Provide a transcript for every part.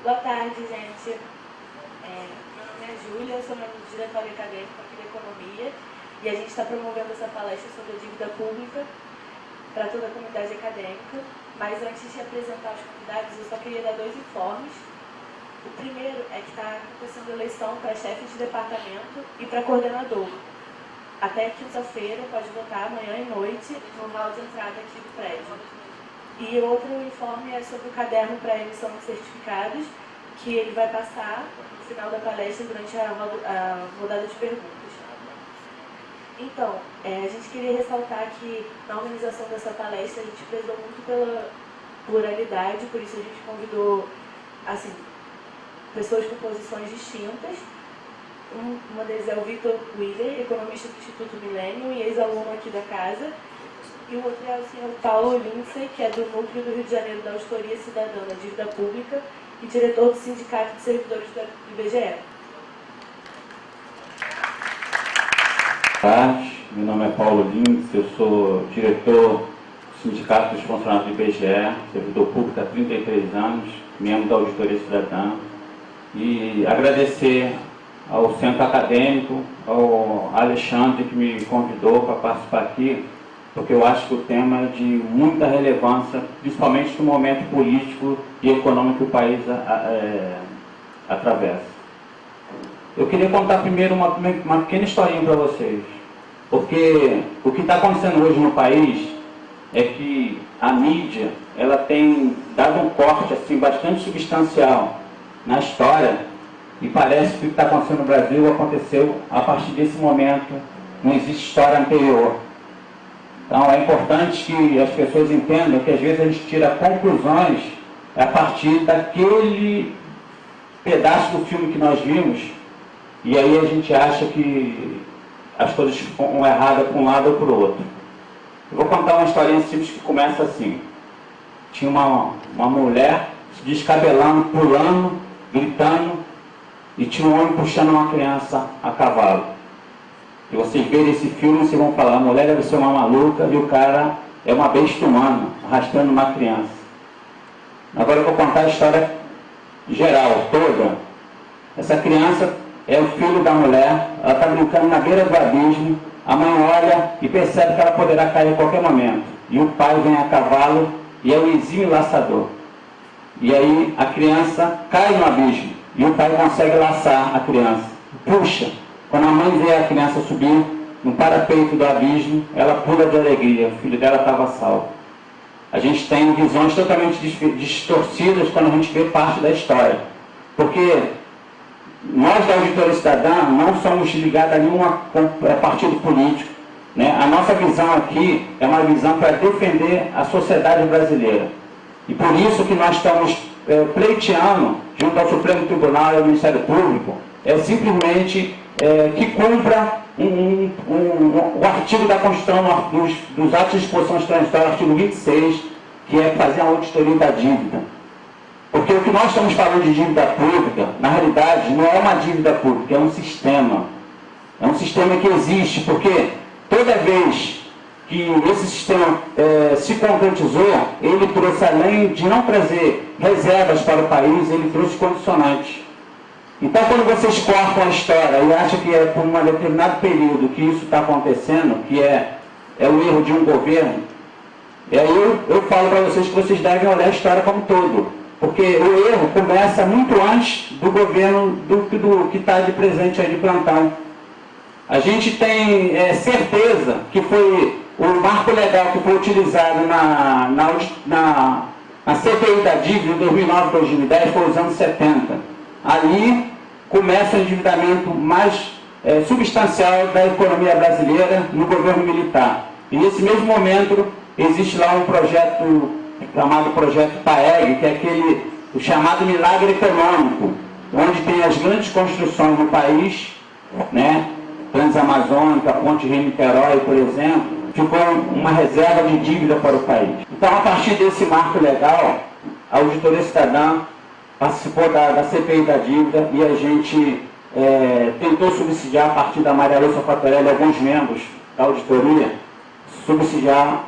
Boa tarde, gente. Meu nome é Júlia, eu sou membro do Diretório Acadêmico aqui da Economia e a gente está promovendo essa palestra sobre a dívida pública para toda a comunidade acadêmica. Mas antes de apresentar os convidados, eu só queria dar 2 informes. O primeiro é que está acontecendo eleição para chefe de departamento e para coordenador. Até quinta-feira, pode votar amanhã e noite no hall de entrada aqui do prédio. E o outro informe é sobre o caderno para emissão de certificados, que ele vai passar no final da palestra durante a rodada de perguntas. Então, a gente queria ressaltar que na organização dessa palestra a gente prezou muito pela pluralidade, por isso a gente convidou assim, pessoas com posições distintas. Uma deles é o Victor Willer, economista do Instituto Milênio e ex-aluno aqui da casa. E o outro é o senhor Paulo Lindsay, que é do Núcleo do Rio de Janeiro da Auditoria Cidadã da Dívida Pública e diretor do Sindicato de Servidores do IBGE. Boa tarde, meu nome é Paulo Lindsay, eu sou diretor do Sindicato dos Funcionários do IBGE, servidor público há 33 anos, membro da Auditoria Cidadã, e agradecer ao Centro Acadêmico, ao Alexandre que me convidou para participar aqui, porque eu acho que o tema é de muita relevância, principalmente no momento político e econômico que o país atravessa. Eu queria contar primeiro uma pequena historinha para vocês, porque o que está acontecendo hoje no país é que a mídia ela tem dado um corte assim, bastante substancial na história, e parece que o que está acontecendo no Brasil aconteceu a partir desse momento, não existe história anterior. Então é importante que as pessoas entendam que às vezes a gente tira conclusões a partir daquele pedaço do filme que nós vimos, e aí a gente acha que as coisas ficam erradas para um lado ou para o outro. Eu vou contar uma historinha simples que começa assim. Tinha uma mulher se descabelando, pulando, gritando, e tinha um homem puxando uma criança a cavalo. E vocês verem esse filme, vocês vão falar, a mulher deve ser uma maluca e o cara é uma besta humana, arrastando uma criança. Agora eu vou contar a história geral, toda. Essa criança é o filho da mulher, ela está brincando na beira do abismo, a mãe olha e percebe que ela poderá cair a qualquer momento. E o pai vem a cavalo e é o exímio laçador. E aí a criança cai no abismo. E o pai consegue laçar a criança. Puxa! Quando a mãe vê a criança subir no parapeito do abismo, ela pula de alegria. O filho dela estava salvo. A gente tem visões totalmente distorcidas quando a gente vê parte da história. Porque nós da Auditoria Cidadã não somos ligados a nenhum partido político, né? A nossa visão aqui é uma visão para defender a sociedade brasileira. E por isso que nós estamos pleiteando, junto ao Supremo Tribunal e ao Ministério Público, simplesmente que cumpra o artigo da Constituição dos atos de disposição transitória, artigo 26, que é fazer a auditoria da dívida. Porque o que nós estamos falando de dívida pública, na realidade, não é uma dívida pública, é um sistema. É um sistema que existe, porque toda vez que esse sistema se concretizou, ele trouxe, além de não trazer reservas para o país, ele trouxe condicionantes. Então, quando vocês cortam a história e acham que é por um determinado período que isso está acontecendo, que é o erro de um governo, eu falo para vocês que vocês devem olhar a história como um todo. Porque o erro começa muito antes do governo do que está de presente aí de plantão. A gente tem certeza que foi o marco legal que foi utilizado na CPI da dívida em 2009 e 2010 foi os anos 70. Ali começa o endividamento mais substancial da economia brasileira no governo militar. E nesse mesmo momento existe lá um projeto chamado Projeto PAEG, que é o chamado milagre econômico, onde tem as grandes construções no país, né? Transamazônica, Ponte Rio-Niterói, por exemplo, ficou uma reserva de dívida para o país. Então, a partir desse marco legal, a Auditoria Cidadã participou da CPI da dívida e a gente tentou subsidiar, a partir da Maria Lúcia Fatorelli, alguns membros da auditoria, subsidiar,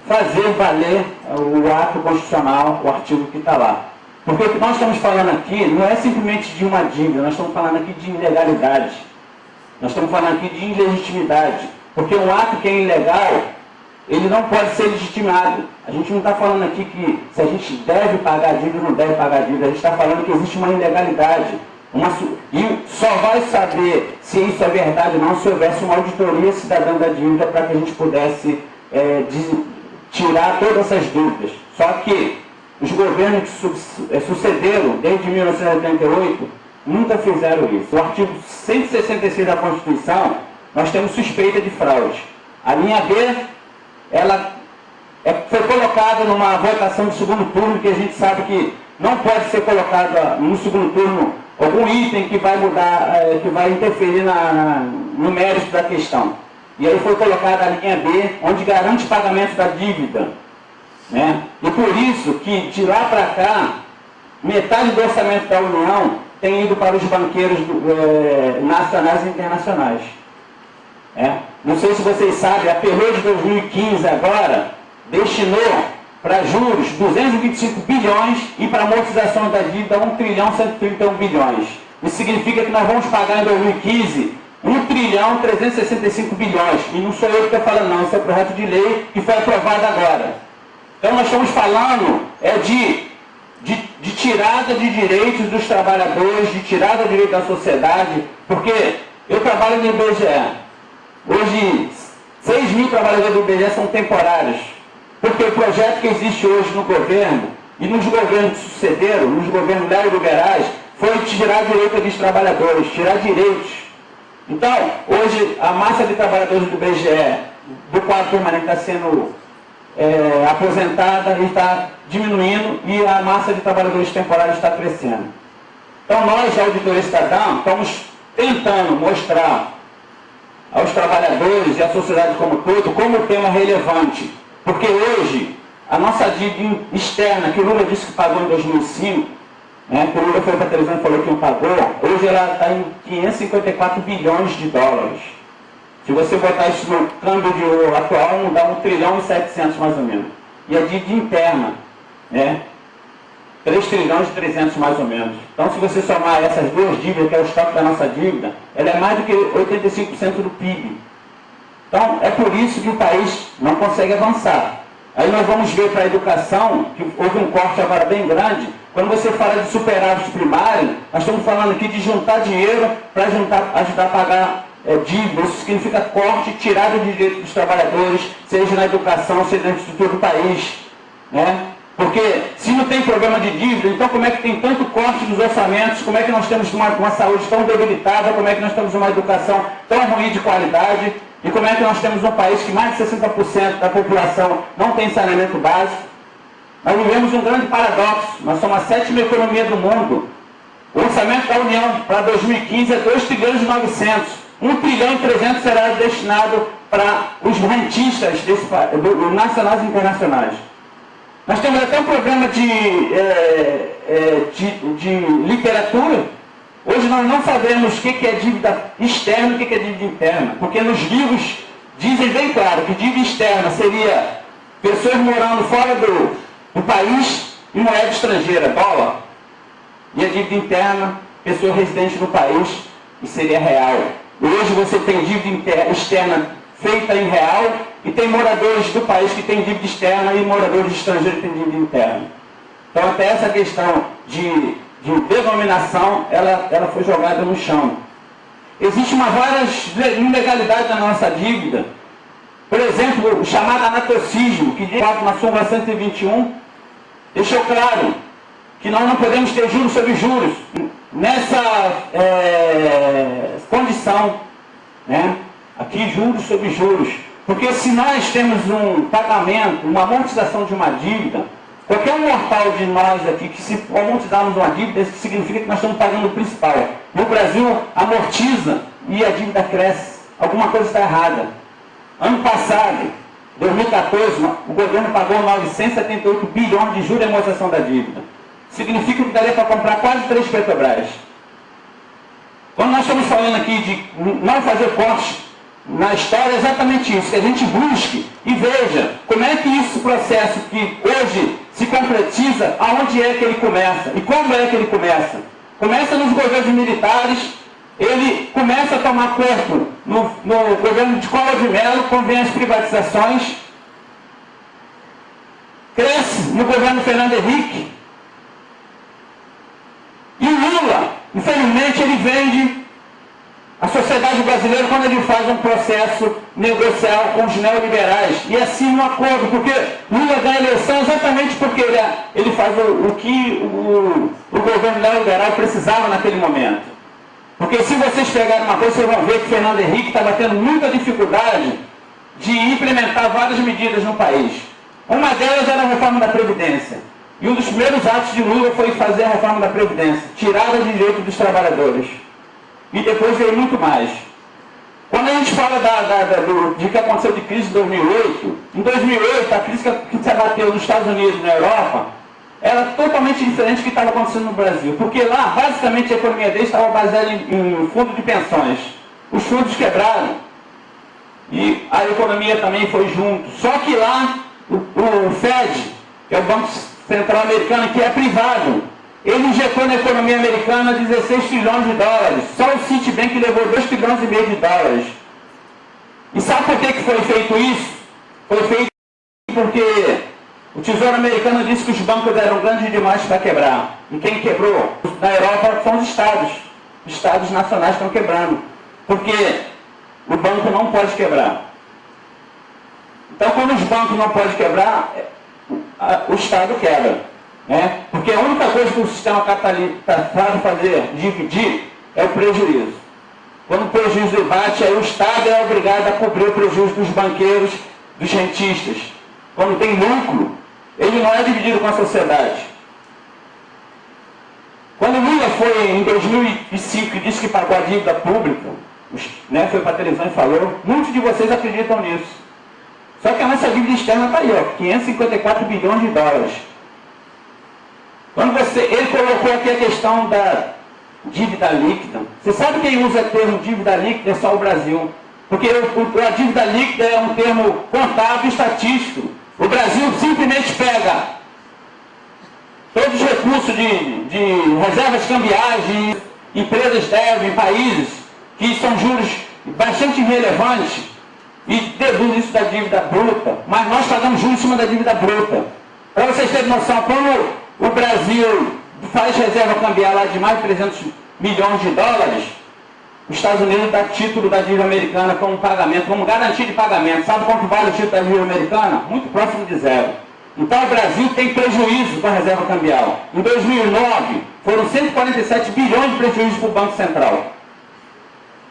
fazer valer o ato constitucional, o artigo que está lá. Porque o que nós estamos falando aqui não é simplesmente de uma dívida, nós estamos falando aqui de ilegalidade. Nós estamos falando aqui de ilegitimidade. Porque um ato que é ilegal, ele não pode ser legitimado. A gente não está falando aqui que se a gente deve pagar dívida ou não deve pagar dívida. A gente está falando que existe uma ilegalidade. E só vai saber se isso é verdade ou não se houvesse uma auditoria cidadã da dívida para que a gente pudesse tirar todas essas dúvidas. Só que os governos que sucederam desde 1988 nunca fizeram isso. O artigo 166 da Constituição, nós temos suspeita de fraude. A linha B, ela foi colocada numa votação de segundo turno, que a gente sabe que não pode ser colocada no segundo turno algum item que vai mudar, que vai interferir no mérito da questão. E aí foi colocada a linha B, onde garante pagamento da dívida. Né? E por isso que de lá para cá, metade do orçamento da União tem ido para os banqueiros nacionais e internacionais. Não sei se vocês sabem, a PRO de 2015 agora destinou para juros 225 bilhões e para amortização da dívida 1 trilhão 131 bilhões. Isso significa que nós vamos pagar em 2015 1 trilhão 365 bilhões. E não sou eu que estou falando não, isso é projeto de lei que foi aprovado agora. Então nós estamos falando de tirada de direitos dos trabalhadores, de tirada de direitos da sociedade, porque eu trabalho no IBGE. Hoje, 6 mil trabalhadores do IBGE são temporários, porque o projeto que existe hoje no governo, e nos governos que sucederam, nos governos neoliberais, foi tirar direitos dos trabalhadores, tirar direitos. Então, hoje, a massa de trabalhadores do IBGE, do quadro permanente, está sendo aposentada e está diminuindo, e a massa de trabalhadores temporários está crescendo. Então nós, a Auditoria Cidadã, estamos tentando mostrar aos trabalhadores e à sociedade como um todo como o tema é relevante. Porque hoje, a nossa dívida externa, que o Lula disse que pagou em 2005, que o Lula foi para a televisão e falou que não pagou, hoje ela está em 554 bilhões de dólares. Se você botar isso no câmbio de ouro atual, não dá 1 trilhão e 700 mais ou menos. E a dívida interna, 3 trilhões e 300 mais ou menos. Então, se você somar essas duas dívidas, que é o estoque da nossa dívida, ela é mais do que 85% do PIB. Então, é por isso que o país não consegue avançar. Aí nós vamos ver para a educação, que houve um corte agora bem grande. Quando você fala de superávit primário, nós estamos falando aqui de juntar dinheiro para ajudar a pagar dívida. Isso significa corte, tirada de direitos dos trabalhadores, seja na educação, seja na estrutura do país. Porque se não tem problema de dívida, então como é que tem tanto corte dos orçamentos, como é que nós temos uma saúde tão debilitada, como é que nós temos uma educação tão ruim de qualidade, e como é que nós temos um país que mais de 60% da população não tem saneamento básico. Nós vivemos um grande paradoxo, nós somos a 7ª economia do mundo. O orçamento da União para 2015 é 2 trilhões e 900. 1 trilhão e 300 será destinado para os rentistas nacionais e internacionais. Nós temos até um programa de literatura. Hoje nós não sabemos o que é dívida externa e o que é dívida interna. Porque nos livros dizem bem claro que dívida externa seria pessoas morando fora do país e moeda estrangeira, dólar. E a dívida interna, pessoas residentes no país, e seria real. Hoje você tem dívida externa feita em real e tem moradores do país que têm dívida externa e moradores estrangeiros que têm dívida interna. Então até essa questão de denominação, ela foi jogada no chão. Existem várias ilegalidades na nossa dívida. Por exemplo, o chamado anatocismo, que de fato na súmula 121 deixou claro que nós não podemos ter juros sobre juros nessa condição, aqui juros sobre juros, porque se nós temos um pagamento, uma amortização de uma dívida, qualquer mortal de nós aqui que se amortizarmos uma dívida, isso significa que nós estamos pagando o principal. No Brasil amortiza e a dívida cresce, alguma coisa está errada. Ano passado, 2014, o governo pagou 978 bilhões de juros e amortização da dívida. Significa que daria para comprar quase 3 Petrobras. Quando nós estamos falando aqui de não fazer corte na história, é exatamente isso, que a gente busque e veja como é que esse processo que hoje se concretiza, aonde é que ele começa? E como é que ele começa? Começa nos governos militares, ele começa a tomar corpo no governo de Collor de Mello, quando vem as privatizações, cresce no governo Fernando Henrique, e o Lula, infelizmente, ele vende a sociedade brasileira quando ele faz um processo negocial com os neoliberais e assina um acordo, porque Lula ganha a eleição exatamente porque ele faz o que o governo neoliberal precisava naquele momento. Porque se vocês pegarem uma coisa, vocês vão ver que Fernando Henrique estava tendo muita dificuldade de implementar várias medidas no país. Uma delas era a reforma da Previdência. E um dos primeiros atos de Lula foi fazer a reforma da Previdência, tirada de direito dos trabalhadores. E depois veio muito mais. Quando a gente fala de que aconteceu de crise em 2008, em 2008 a crise que se abateu nos Estados Unidos e na Europa era totalmente diferente do que estava acontecendo no Brasil. Porque lá, basicamente, a economia deles estava baseada em fundo de pensões. Os fundos quebraram e a economia também foi junto. Só que lá, o Fed, que é o Banco Central Americano, que é privado, ele injetou na economia americana 16 trilhões de dólares. Só o Citibank levou 2,5 trilhões de dólares. E sabe por que foi feito isso? Foi feito porque o Tesouro Americano disse que os bancos eram grandes demais para quebrar. E quem quebrou na Europa são os estados. Os estados nacionais estão quebrando. Porque o banco não pode quebrar. Então, quando os bancos não podem quebrar, o Estado quebra. Né? Porque a única coisa que o sistema capitalista sabe fazer, dividir, é o prejuízo. Quando o prejuízo bate, aí o Estado é obrigado a cobrir o prejuízo dos banqueiros, dos rentistas. Quando tem lucro, ele não é dividido com a sociedade. Quando o Lula foi em 2005 e disse que pagou a dívida pública, né, foi para a televisão e falou, muitos de vocês acreditam nisso. Só que a nossa dívida externa está aí, ó, 554 bilhões de dólares. Quando ele colocou aqui a questão da dívida líquida, você sabe quem usa o termo dívida líquida? É só o Brasil. Porque a dívida líquida é um termo contábil e estatístico. O Brasil simplesmente pega todos os recursos de reservas cambiais, de empresas devem, países, que são juros bastante irrelevantes, e deduz isso da dívida bruta, mas nós pagamos juros em cima da dívida bruta. Para vocês terem noção, quando o Brasil faz reserva cambial lá de mais de 300 milhões de dólares, os Estados Unidos dá título da dívida americana como pagamento, como garantia de pagamento. Sabe quanto vale o título da dívida americana? Muito próximo de zero. Então o Brasil tem prejuízo com a reserva cambial. Em 2009, foram 147 bilhões de prejuízo para o Banco Central.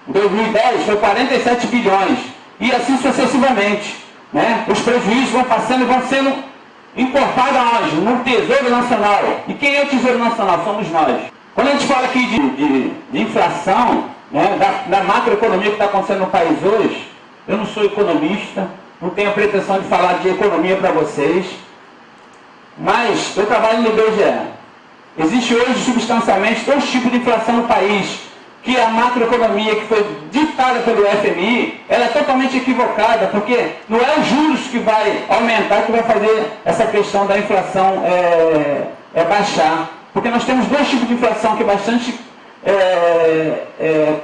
Em 2010, foi 47 bilhões. E assim sucessivamente. Né? Os prejuízos vão passando e vão sendo incorporados aonde? No Tesouro Nacional. E quem é o Tesouro Nacional? Somos nós. Quando a gente fala aqui de inflação, né, da macroeconomia que está acontecendo no país hoje, eu não sou economista, não tenho a pretensão de falar de economia para vocês, mas eu trabalho no IBGE. Existe hoje substancialmente dois tipos de inflação no país, que a macroeconomia que foi ditada pelo FMI, ela é totalmente equivocada, porque não é os juros que vai aumentar, que vai fazer essa questão da inflação baixar. Porque nós temos dois tipos de inflação que é bastante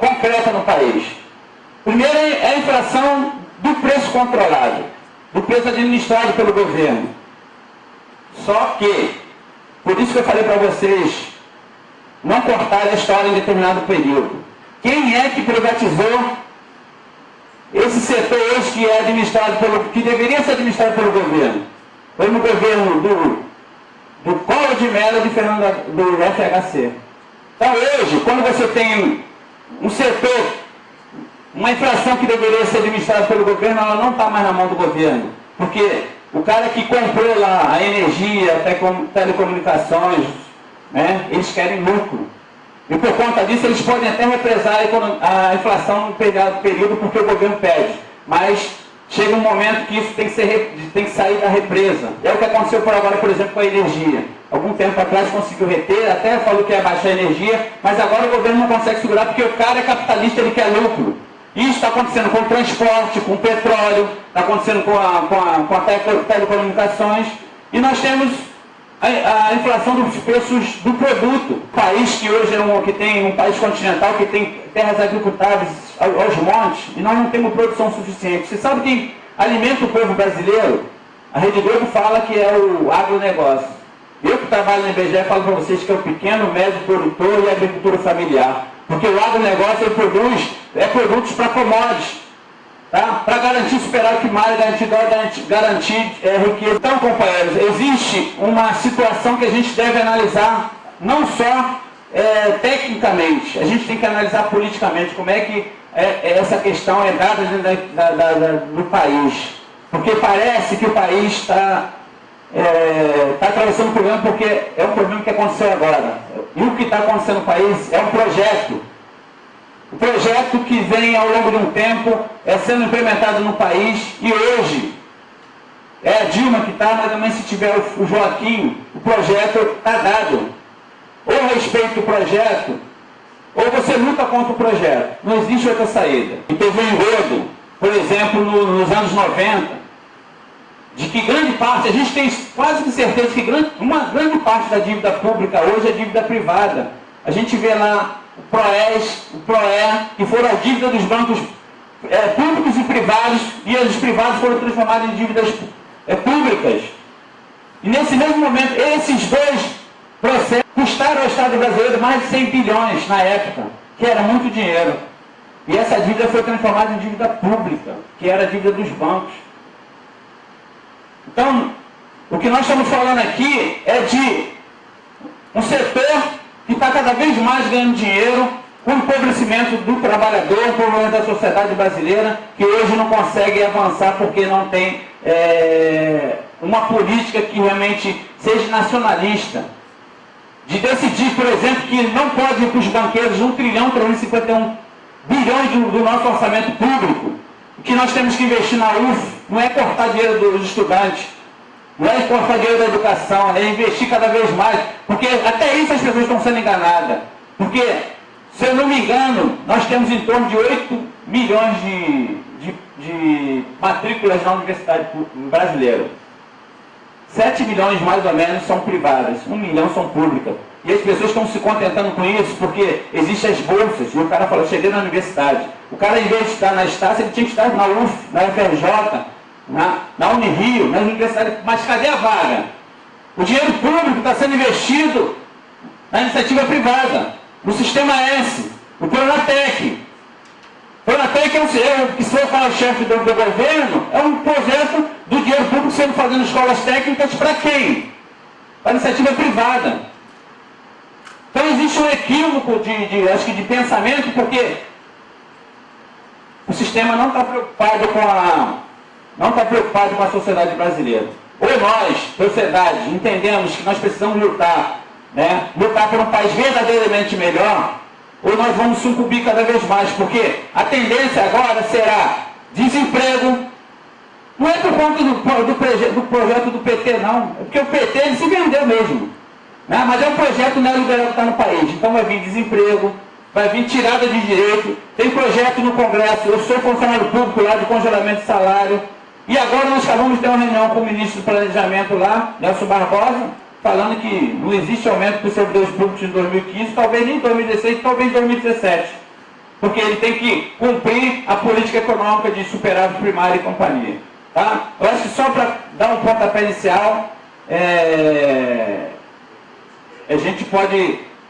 concreta no país. Primeiro é a inflação do preço controlado, do preço administrado pelo governo. Só que, por isso que eu falei para vocês, não cortar a história em determinado período. Quem é que privatizou esse setor hoje que é administrado que deveria ser administrado pelo governo? Foi no governo do Collor de Mello e do FHC. Então hoje, quando você tem um setor, uma inflação que deveria ser administrada pelo governo, ela não está mais na mão do governo. Porque o cara que comprou lá a energia, telecomunicações, né, eles querem lucro. E por conta disso eles podem até represar a inflação no período porque o governo pede. Mas chega um momento que isso tem que sair da represa. É o que aconteceu por agora, por exemplo, com a energia. Algum tempo atrás conseguiu reter, até falou que ia baixar a energia, mas agora o governo não consegue segurar porque o cara é capitalista, ele quer lucro. Isso está acontecendo com o transporte, com o petróleo, está acontecendo com a telecomunicações. E nós temos a inflação dos preços do produto. O país que hoje que tem um país continental, que tem terras agricultáveis aos montes, e nós não temos produção suficiente. Você sabe quem alimenta o povo brasileiro? A Rede Globo fala que é o agronegócio. Eu que trabalho na IBGE falo para vocês que é o pequeno, médio produtor e a agricultura familiar. Porque o agronegócio ele produz produtos para commodities, tá? Para garantir superávit primário, garantir riqueza. Então, companheiros, existe uma situação que a gente deve analisar não só tecnicamente, a gente tem que analisar politicamente como é que essa questão é dada dentro do país. Porque parece que o país está atravessando um problema, porque é um problema que aconteceu agora. E o que está acontecendo no país é um projeto. Um projeto que vem ao longo de um tempo sendo implementado no país, e hoje é a Dilma que está, mas também se tiver o Joaquim, o projeto está dado. Ou respeita o projeto, ou você luta contra o projeto. Não existe outra saída. E teve um engodo, por exemplo, nos anos 90, de que grande parte, a gente tem quase certeza que uma grande parte da dívida pública hoje é dívida privada. A gente vê lá o PROES, o PROE, que foram a dívida dos bancos públicos e privados, e os privados foram transformados em dívidas públicas. E nesse mesmo momento, esses dois processos custaram ao Estado brasileiro mais de 100 bilhões na época, que era muito dinheiro. E essa dívida foi transformada em dívida pública, que era a dívida dos bancos. Então, o que nós estamos falando aqui é de um setor que está cada vez mais ganhando dinheiro, com o empobrecimento do trabalhador, o empobrecimento da sociedade brasileira, que hoje não consegue avançar porque não tem uma política que realmente seja nacionalista. De decidir, por exemplo, que não pode ir para os banqueiros 1.351 bilhões do nosso orçamento público. O que nós temos que investir na UF não é cortar dinheiro dos estudantes, não é cortar dinheiro da educação, é investir cada vez mais, porque até isso as pessoas estão sendo enganadas. Porque, se eu não me engano, nós temos em torno de 8 milhões de matrículas na universidade brasileira. 7 milhões mais ou menos são privadas, 1 milhão são públicas. E as pessoas estão se contentando com isso porque existem as bolsas. E o cara fala, cheguei na universidade. O cara, em vez de estar na Estácio, ele tinha que estar na UF, na FRJ, na Unirio, nas universidades. Mas cadê a vaga? O dinheiro público está sendo investido na iniciativa privada, no Sistema S, no Pronatec. Pronatec que se for falar o chefe do governo, é um projeto do dinheiro público sendo fazendo escolas técnicas para quem? Para a iniciativa privada. Então existe um equívoco acho que de pensamento, porque o sistema não está preocupado com a sociedade brasileira. Ou nós, sociedade, entendemos que nós precisamos lutar, né? Lutar por um país verdadeiramente melhor, ou nós vamos sucumbir cada vez mais, porque a tendência agora será desemprego. Não é por conta do projeto do PT, não. É porque o PT ele se vendeu mesmo. Né? Mas é um projeto neoliberal que está no país. Então vai vir desemprego, vai vir tirada de direito. Tem projeto no Congresso, eu sou funcionário público lá de congelamento de salário. E agora nós acabamos de ter uma reunião com o ministro do Planejamento lá, Nelson Barbosa, falando que não existe aumento para os servidores públicos em 2015, talvez nem em 2016, talvez em 2017. Porque ele tem que cumprir a política econômica de superávit primário e companhia. Tá? Eu acho que só para dar um pontapé inicial,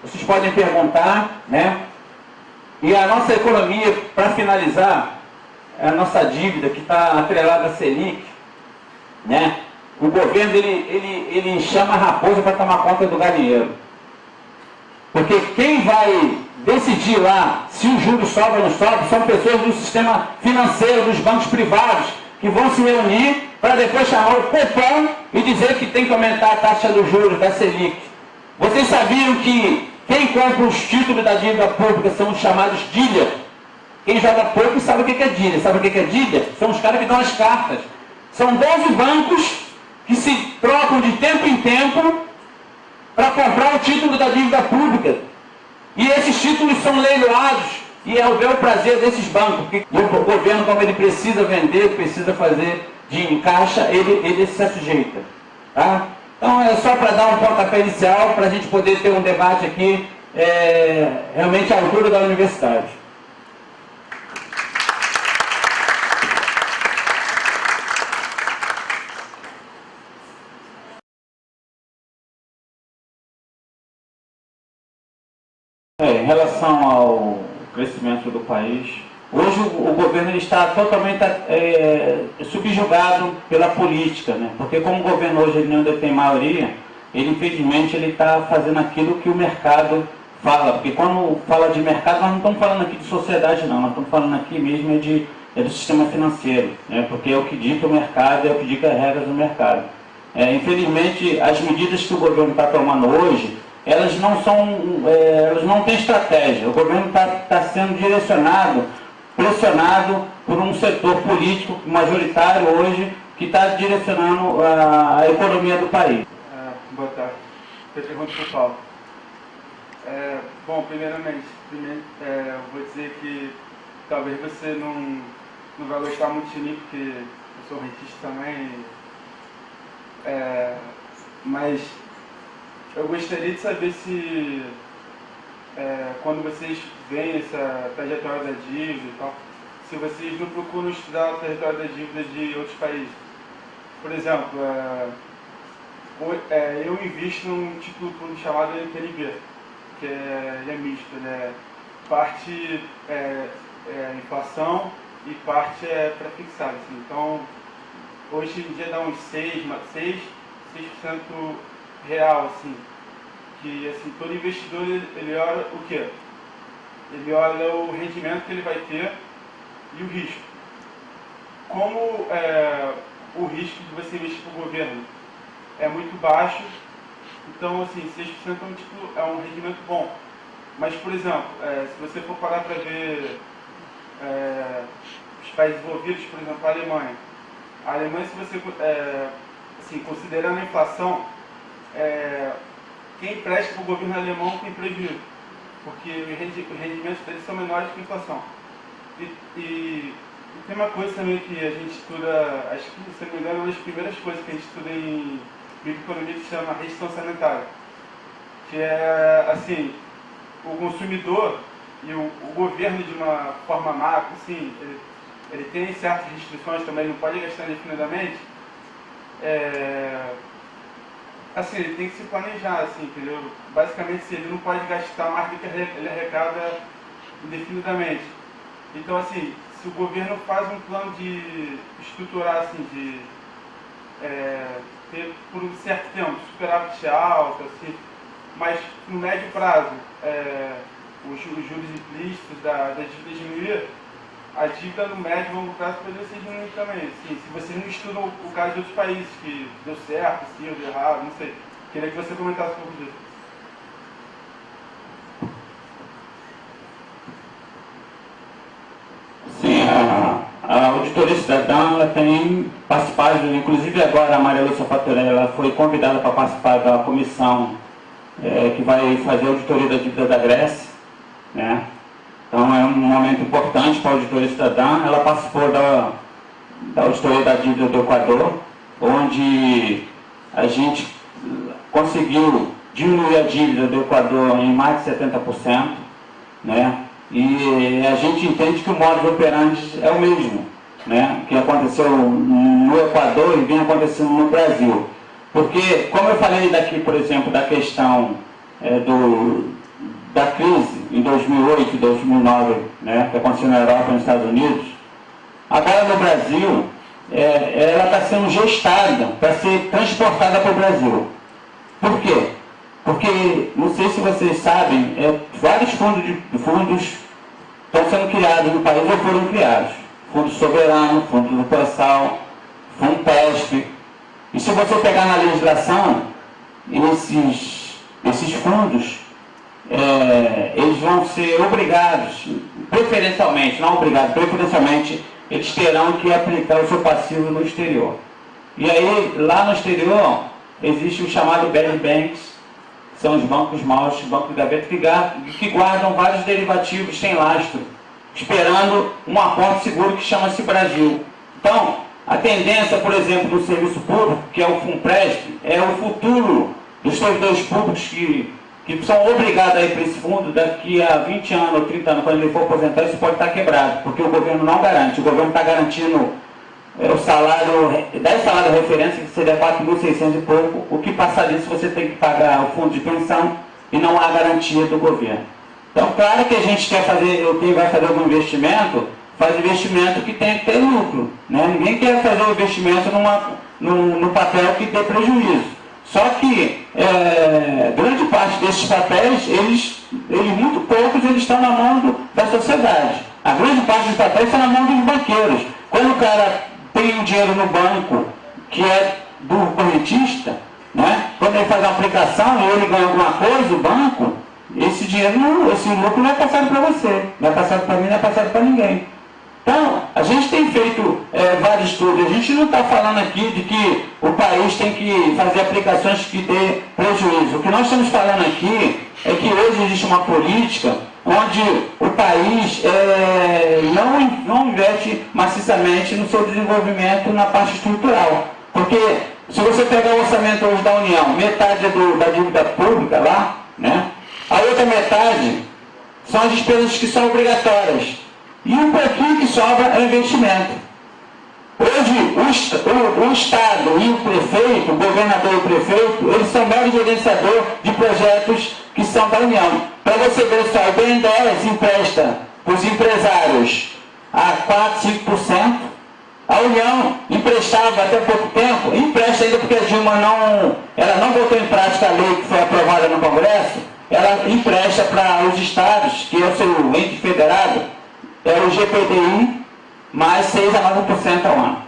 vocês podem perguntar, né? E a nossa economia, para finalizar, a nossa dívida que está atrelada à Selic, né? O governo ele chama a raposa para tomar conta do galinheiro. Porque quem vai decidir lá se o juro sobe ou não sobe são pessoas do sistema financeiro, dos bancos privados, que vão se reunir para depois chamar o Copom e dizer que tem que aumentar a taxa dos juros da Selic. Vocês sabiam que quem compra os títulos da dívida pública são os chamados dealer? Quem joga pouco sabe o que é dealer. Sabe o que é dealer? São os caras que dão as cartas. São 12 bancos que se trocam de tempo em tempo para comprar o título da dívida pública. E esses títulos são leiloados e é o bel prazer desses bancos. E o governo, como ele precisa vender, precisa fazer de caixa, ele se sujeita. Tá? Então é só para dar um pontapé inicial, para a gente poder ter um debate aqui realmente à altura da universidade. Em relação ao crescimento do país, hoje o governo ele está totalmente subjugado pela política, né? Porque como o governo hoje ele ainda tem maioria, ele infelizmente ele está fazendo aquilo que o mercado fala, porque quando fala de mercado, nós não estamos falando aqui de sociedade não, nós estamos falando aqui mesmo do sistema financeiro, né? Porque é o que dita o mercado, é o que dita as regras do mercado. Infelizmente, as medidas que o governo está tomando hoje, elas não têm estratégia. O governo está sendo direcionado, pressionado por um setor político majoritário hoje que está direcionando a economia do país. Boa tarde. Eu pergunto para o Paulo. Bom, primeiramente, eu vou dizer que talvez você não vai gostar muito de mim, porque eu sou rentista também, mas eu gostaria de saber se, quando vocês veem essa trajetória da dívida e tal, se vocês não procuram estudar a trajetória da dívida de outros países. Por exemplo, eu invisto num título chamado NTNB, que é misto, né? Parte é inflação e parte é pré-fixado. Assim. Então, hoje em dia dá uns 6% real, assim, que assim, todo investidor ele olha o quê? Ele olha o rendimento que ele vai ter e o risco. Como o risco de você investir para o governo é muito baixo, então assim, 6% é um rendimento bom. Mas, por exemplo, se você for parar para ver os países desenvolvidos, por exemplo, a Alemanha, se você assim, considerando a inflação, quem presta para o governo alemão tem prejuízo, porque os rendimentos deles são menores que a inflação. E tem uma coisa também que a gente estuda, acho que, se não me engano, uma das primeiras coisas que a gente estuda em microeconomia que se chama restrição sanitária, que é, assim, o consumidor e o governo de uma forma macro, assim, ele tem certas restrições também, não pode gastar indefinidamente. Assim, ele tem que se planejar, assim, entendeu? Basicamente, assim, ele não pode gastar mais do que ele arrecada indefinidamente. Então, assim, se o governo faz um plano de estruturar, assim, de ter por um certo tempo superávit alto, assim, mas no médio prazo os juros implícitos da dívida diminuir, a dívida no médio e longo prazo poderia ser diminuir também. Assim, se vocês não estudam o caso de outros países que deu certo, sim, ou deu errado, não sei. Queria que você comentasse um pouco disso. Sim, a Auditoria Cidadã ela tem participado, inclusive agora a Maria Lúcia Fatorelli ela foi convidada para participar da comissão que vai fazer a auditoria da dívida da Grécia, né? Então é um momento importante para a Auditoria Cidadã. Ela participou da auditoria da dívida do Equador, onde a gente conseguiu diminuir a dívida do Equador em mais de 70%, né? E a gente entende que o modus operandi é o mesmo, né? Que aconteceu no Equador e vem acontecendo no Brasil. Porque, como eu falei daqui, por exemplo, da questão da crise em 2008 e 2009, né, que aconteceu na Europa e nos Estados Unidos, agora no Brasil, ela está sendo gestada para ser transportada para o Brasil. Por quê? Porque, não sei se vocês sabem, vários fundos estão sendo criados no país ou foram criados. Fundo Soberano, Fundo do Pré-Sal, Fundo PESP. E se você pegar na legislação, esses fundos, eles vão ser obrigados, preferencialmente, não obrigados, preferencialmente, eles terão que aplicar o seu passivo no exterior. E aí, lá no exterior, existe o chamado bad banks, são os bancos maus, os bancos de gaveta, que guardam vários derivativos sem lastro, esperando um aporte seguro que chama-se Brasil. Então, A tendência, por exemplo, do serviço público, que é o FUNPRESP, é o futuro dos servidores públicos que são obrigados a ir para esse fundo. Daqui a 20 anos ou 30 anos, quando ele for aposentar, isso pode estar quebrado, porque o governo não garante. O governo está garantindo o salário, 10 salários de referência, que seria 4.600 e pouco. O que passar disso, você tem que pagar o fundo de pensão e não há garantia do governo. Então, claro que a gente quer fazer, quem vai fazer algum investimento, faz investimento que tem que ter lucro, né? Ninguém quer fazer um investimento no papel que dê prejuízo. Só que grande parte desses papéis, eles muito poucos, eles estão na mão da sociedade. A grande parte dos papéis está na mão dos banqueiros. Quando o cara tem um dinheiro no banco que é do correntista, né? Quando ele faz uma aplicação e ele ganha alguma coisa, o banco, esse dinheiro, esse lucro não é passado para você, não é passado para mim, não é passado para ninguém. Então, a gente tem feito vários estudos. A gente não está falando aqui de que o país tem que fazer aplicações que dê prejuízo. O que nós estamos falando aqui é que hoje existe uma política onde o país não investe maciçamente no seu desenvolvimento na parte estrutural. Porque se você pegar o orçamento hoje da União, metade da dívida pública lá, né? A outra metade são as despesas que são obrigatórias. E um pouquinho que sobra é investimento. Hoje, o Estado e o prefeito, o governador e o prefeito, eles são meros gerenciadores de projetos que são da União. Para você ver só, o BNDES empresta para os empresários a 4, 5%. A União emprestava até pouco tempo, empresta ainda porque a Dilma ela não botou em prática a lei que foi aprovada no Congresso, ela empresta para os estados, que é o seu ente federado, é o GPDI, mais 6 a 9% ao ano.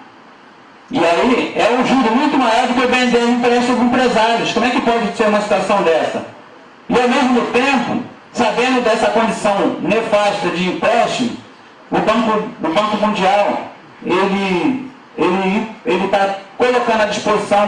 E aí, é um juro muito maior do que o BNDES empresta aos empresários. Como é que pode ser uma situação dessa? E ao mesmo tempo, sabendo dessa condição nefasta de empréstimo, o Banco Mundial, ele está colocando à disposição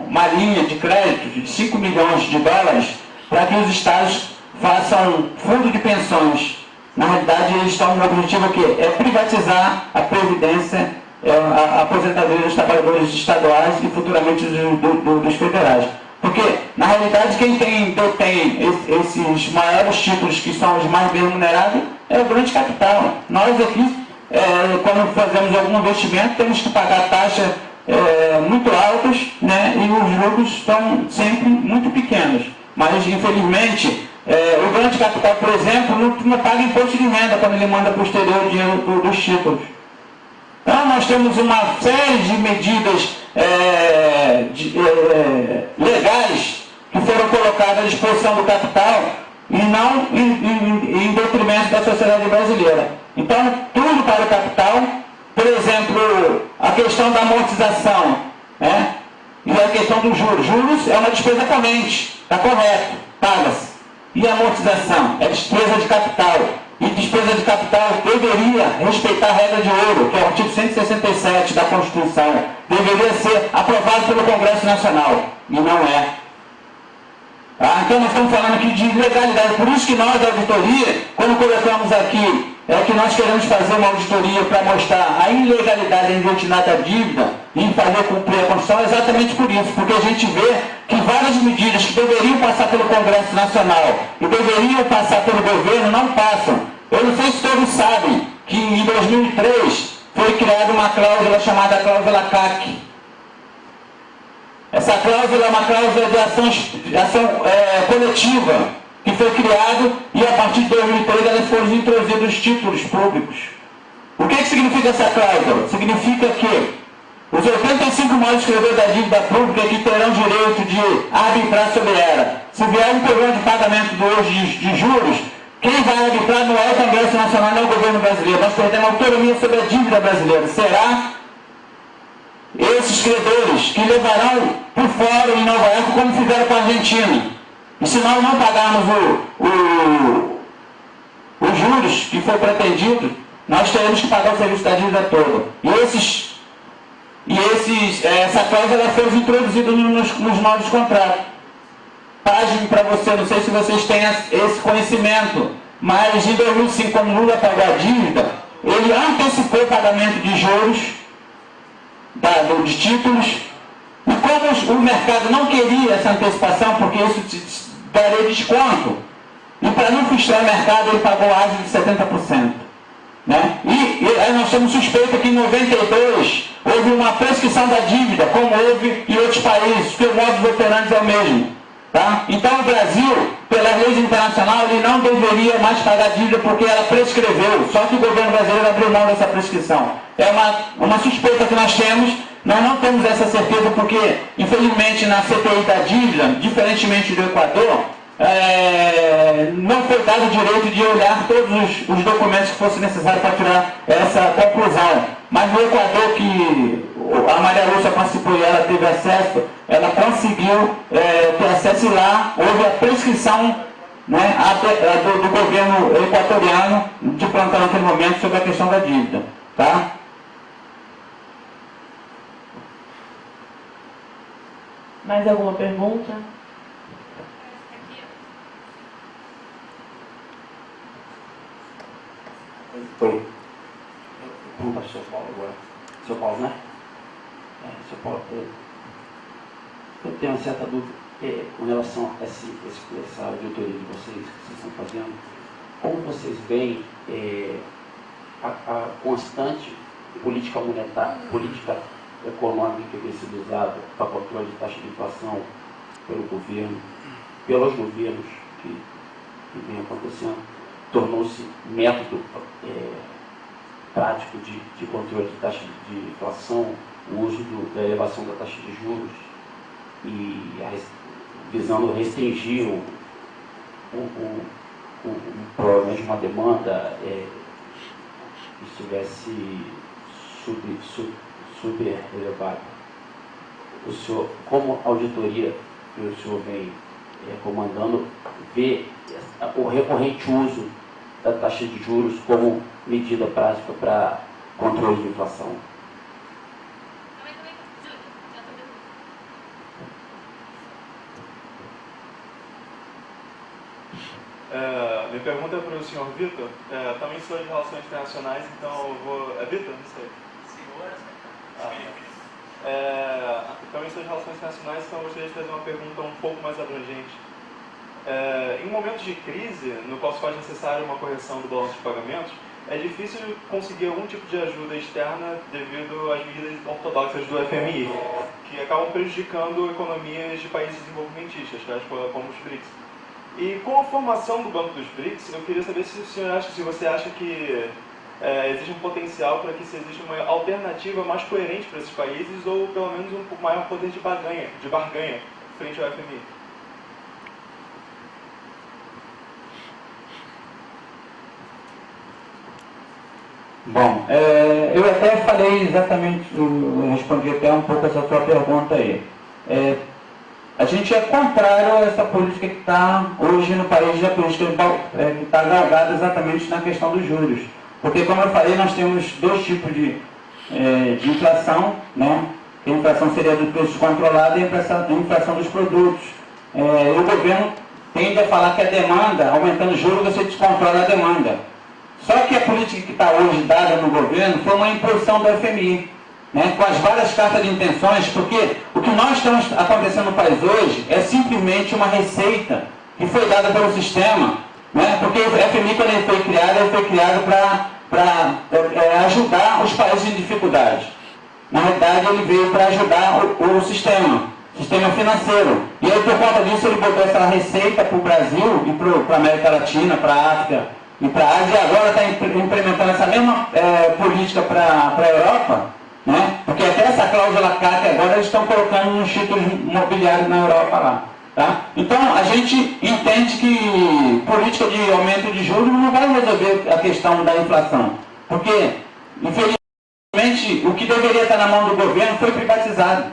uma linha de crédito de 5 milhões de dólares para que os estados façam fundo de pensões. Na realidade, eles estão no objetivo aqui, é privatizar a previdência, a aposentadoria dos trabalhadores estaduais e futuramente dos federais. Porque, na realidade, quem detém esses maiores títulos, que são os mais bem remunerados, é o grande capital. Nós aqui, quando fazemos algum investimento, temos que pagar taxas muito altas, né, e os lucros estão sempre muito pequenos. Mas, infelizmente, o grande capital, por exemplo, não paga imposto de renda quando ele manda para o exterior o dinheiro dos títulos. Então, nós temos uma série de medidas legais que foram colocadas à disposição do capital e não em detrimento da sociedade brasileira. Então, tudo para o capital, por exemplo, a questão da amortização, né? E a questão dos juros. Juros é uma despesa corrente, está correto, paga-se. E a amortização é despesa de capital. E despesa de capital deveria respeitar a regra de ouro, que é o artigo 167 da Constituição. Deveria ser aprovado pelo Congresso Nacional. E não é. Então nós estamos falando aqui de ilegalidade. Por isso que nós, da auditoria, quando colocamos aqui, que nós queremos fazer uma auditoria para mostrar a ilegalidade em identidade da dívida e em fazer cumprir a Constituição, é exatamente por isso. Porque a gente vê que várias medidas que deveriam passar pelo Congresso Nacional e deveriam passar pelo governo não passam. Eu não sei se todos sabem que em 2003 foi criada uma cláusula chamada cláusula CAC. Essa cláusula é uma cláusula de ação coletiva que foi criada e a partir de 2003 elas foram introduzidos os títulos públicos. O que significa essa cláusula? Significa que os 85 maiores credores da dívida pública que terão direito de arbitrar sobre ela. Se vier um problema de pagamento de juros, quem vai arbitrar não é o Congresso Nacional, não é o governo brasileiro. Nós perdemos autonomia sobre a dívida brasileira. Será esses credores que levarão por fora em Nova York, como fizeram com a Argentina. E se nós não pagarmos os juros que foi pretendido, nós teremos que pagar o serviço da dívida toda. Essa cláusula foi introduzida nos novos contratos. Página para você, não sei se vocês têm esse conhecimento, mas em 2005, quando Lula pagou a dívida, ele antecipou o pagamento de juros de títulos. E como o mercado não queria essa antecipação, porque isso daria desconto, e para não frustrar o mercado, ele pagou ágio de 70%. Né? E nós temos suspeita que em 92 houve uma prescrição da dívida, como houve em outros países, porque o modus operandi é o mesmo. Tá? Então o Brasil, pelas leis internacionais, ele não deveria mais pagar dívida porque ela prescreveu, só que o governo brasileiro abriu mão dessa prescrição. É uma suspeita que nós temos, nós não temos essa certeza porque, infelizmente, na CPI da dívida, diferentemente do Equador, não foi dado o direito de olhar todos os documentos que fossem necessários para tirar essa conclusão. Mas no Equador, que a Maria Lúcia participou e ela teve acesso, ela conseguiu ter acesso e lá houve a prescrição, né, do governo equatoriano de plantão naquele momento sobre a questão da dívida. Tá? Mais alguma pergunta? Oi. Vamos para o São Paulo agora. São Paulo, né? São Paulo. Eu tenho uma certa dúvida com relação a essa auditoria de vocês que vocês estão fazendo. Como vocês veem a constante política monetária, política econômica que tem sido usada para controle de taxa de inflação pelo governo, pelos governos que vem acontecendo, tornou-se método prático de controle de taxa de inflação, o uso da elevação da taxa de juros e visando restringir provavelmente uma demanda que estivesse super elevada. O senhor, como auditoria que o senhor vem comandando, vê o recorrente uso da taxa de juros como medida prática para controle de inflação? Minha pergunta é para o senhor Vitor. Também sou de Relações Internacionais, então eu vou... É Vitor? Não sei. Também sou de Relações Internacionais, então eu gostaria de fazer uma pergunta um pouco mais abrangente. Em momentos de crise, no qual se faz necessária uma correção do balanço de pagamentos, é difícil conseguir algum tipo de ajuda externa devido às medidas ortodoxas do FMI, que acabam prejudicando economias de países desenvolvimentistas, tais como os BRICS. E com a formação do Banco dos BRICS, eu queria saber se você acha que existe um potencial para que exista uma alternativa mais coerente para esses países, ou pelo menos um maior poder de barganha frente ao FMI. Bom, eu até falei exatamente, eu respondi até um pouco essa sua pergunta aí. A gente é contrário a essa política que está hoje no país, a política que está galgada exatamente na questão dos juros. Porque, como eu falei, nós temos dois tipos de inflação, né? A inflação seria do preço controlado e a inflação dos produtos. O governo tende a falar que a demanda, aumentando o juro, você descontrola a demanda. Só que a política que está hoje dada no governo foi uma imposição do FMI, né, com as várias cartas de intenções, porque o que nós estamos acontecendo no país hoje é simplesmente uma receita que foi dada pelo sistema, né, porque o FMI, quando ele foi criado para ajudar os países em dificuldade. Na realidade, ele veio para ajudar o sistema financeiro. E aí, por conta disso, ele botou essa receita para o Brasil e para a América Latina, para a África e para a Ásia, e agora está implementando essa mesma política para a Europa, né? Porque até essa cláusula CAC agora eles estão colocando nos títulos imobiliários na Europa lá. Tá? Então a gente entende que política de aumento de juros não vai resolver a questão da inflação, porque infelizmente o que deveria estar na mão do governo foi privatizado.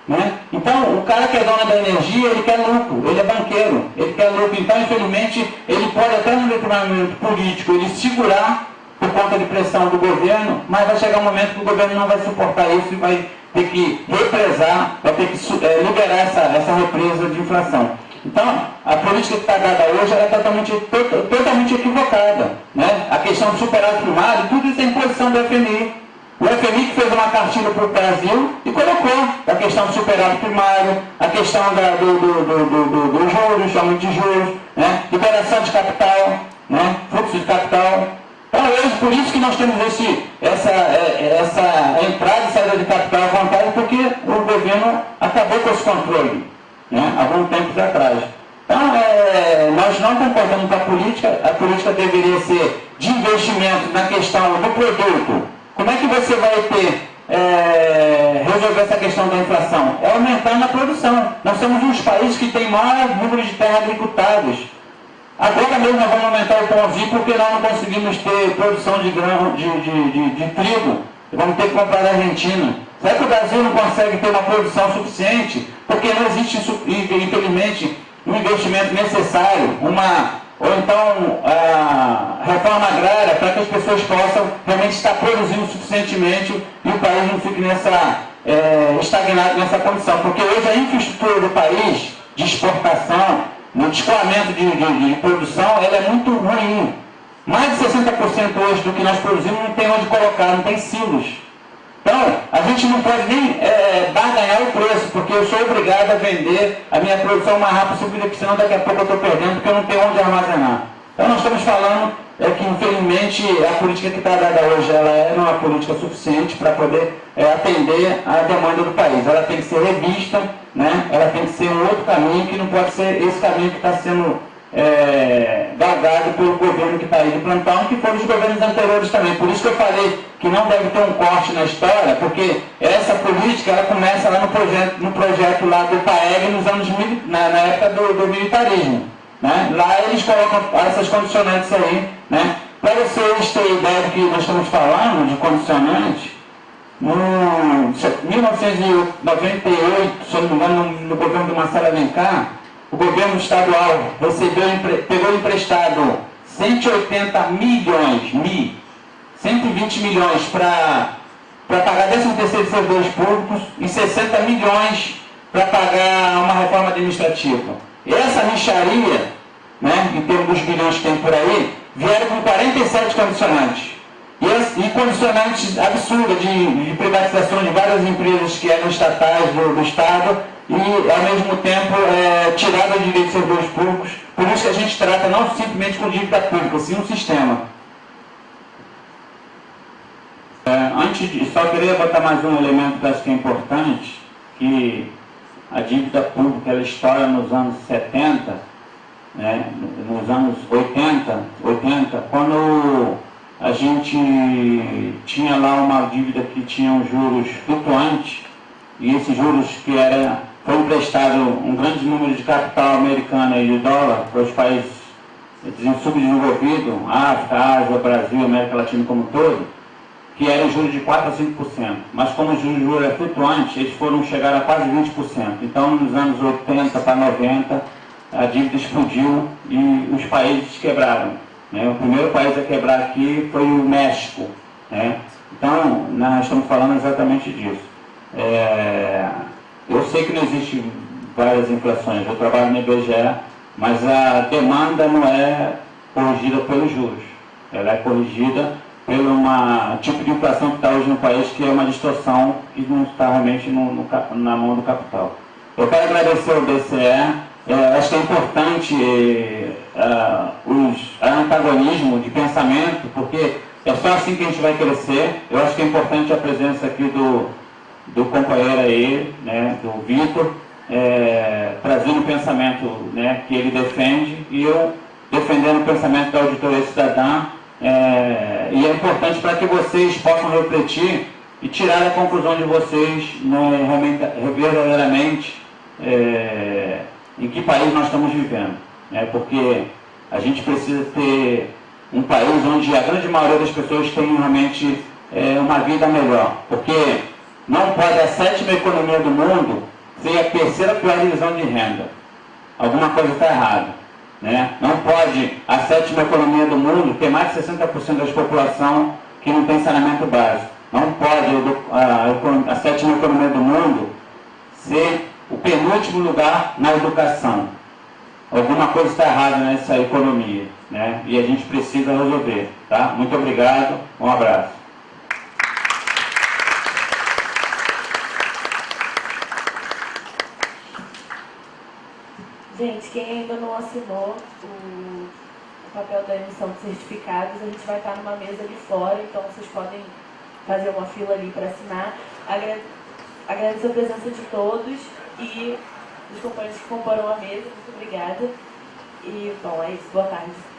Né? Então, o cara que é dono da energia, ele quer lucro, ele é banqueiro, ele quer lucro. Então, infelizmente, ele pode até no determinado político ele segurar por conta de pressão do governo, mas vai chegar um momento que o governo não vai suportar isso e vai ter que represar, vai ter que liberar essa represa de inflação. Então, a política que está dada hoje ela é totalmente equivocada. Né? A questão do superávit primário, tudo isso é imposição do FMI. O FMI que fez uma cartilha para o Brasil e colocou a questão do superávit primário, a questão dos juros, aumento de juros, né? Liberação de capital, né? Fluxo de capital. Então, hoje, por isso que nós temos essa entrada e saída de capital à vontade, porque o governo acabou com esse controle, né? Há algum tempo atrás. Então, nós não concordamos com a política deveria ser de investimento na questão do produto. Como é que você vai resolver essa questão da inflação? É aumentando a produção. Nós somos um dos países que tem maior número de terras agricultadas. Agora mesmo nós vamos aumentar o pãozinho porque nós não conseguimos ter produção de grão, de trigo. Vamos ter que comprar da Argentina. Será que o Brasil não consegue ter uma produção suficiente? Porque não existe, infelizmente, um investimento necessário, ou então a reforma agrária, para que as pessoas possam realmente estar produzindo suficientemente e o país não fique estagnado nessa condição. Porque hoje a infraestrutura do país, de exportação, no escoamento de produção, ela é muito ruim. Mais de 60% hoje do que nós produzimos não tem onde colocar, não tem silos. Então, a gente não pode nem barganhar o preço, porque eu sou obrigado a vender a minha produção o mais rápido possível, porque senão daqui a pouco eu estou perdendo, porque eu não tenho onde armazenar. Então, nós estamos falando que, infelizmente, a política que está dada hoje, ela não é uma política suficiente para poder atender a demanda do país. Ela tem que ser revista, né? Ela tem que ser um outro caminho, que não pode ser esse caminho que está sendo galgado pelo governo que está aí de plantão, que foram os governos anteriores também. Por isso que eu falei que não deve ter um corte na história, porque essa política ela começa lá no projeto lá do PAEG na época do militarismo. Né? Lá eles colocam essas condicionantes aí. Né? Para vocês terem ideia do que nós estamos falando de condicionantes, em 1998, se eu não me engano, no governo do Marcelo Alencar, o governo estadual pegou emprestado 180 milhões, 120 milhões para pagar 13º de servidores públicos e 60 milhões para pagar uma reforma administrativa. E essa mixaria, né, em termos dos bilhões que tem por aí, vieram com 47 condicionantes. E condicionantes absurdas de privatização de várias empresas que eram estatais do Estado e, ao mesmo tempo, tirada de direitos de servidores públicos. Por isso que a gente trata não simplesmente com dívida pública, sim um sistema. Só queria botar mais um elemento que acho que é importante, que a dívida pública ela estoura nos anos 70, né, nos anos 80, quando a gente tinha lá uma dívida que tinha um juros flutuantes, e esses juros que foi emprestado um grande número de capital americano e de dólar para os países subdesenvolvidos, África, Ásia, Brasil, América Latina como um todo, que eram juros de 4% a 5%. Mas como os juros eram flutuantes, eles chegaram a quase 20%. Então, nos anos 80 para 90, a dívida explodiu e os países quebraram. Né? O primeiro país a quebrar aqui foi o México. Né? Então, nós estamos falando exatamente disso. Eu sei que não existe várias inflações, eu trabalho no IBGE, mas a demanda não é corrigida pelos juros. Ela é corrigida pelo tipo de inflação que está hoje no país, que é uma distorção que não está realmente na mão do capital. Eu quero agradecer ao BCE, acho que é importante os antagonismo de pensamento, porque é só assim que a gente vai crescer. Eu acho que é importante a presença aqui do companheiro aí, né, do Vitor, trazendo o pensamento, né, que ele defende, e eu defendendo o pensamento da auditoria cidadã. E é importante para que vocês possam refletir e tirar a conclusão de vocês, né, verdadeiramente em que país nós estamos vivendo, né, porque a gente precisa ter um país onde a grande maioria das pessoas tem realmente uma vida melhor, porque não pode a 7ª economia do mundo ser a 3ª pior divisão de renda. Alguma coisa está errada. Né? Não pode a 7ª economia do mundo ter mais de 60% da população que não tem saneamento básico. Não pode a 7ª economia do mundo ser o penúltimo lugar na educação. Alguma coisa está errada nessa economia, né? E a gente precisa resolver. Tá? Muito obrigado, um abraço. Gente, quem ainda não assinou o papel da emissão de certificados, a gente vai estar numa mesa ali fora, então vocês podem fazer uma fila ali para assinar. Agradeço a presença de todos e dos companheiros que comporam a mesa. Muito obrigada. E, bom, é isso. Boa tarde.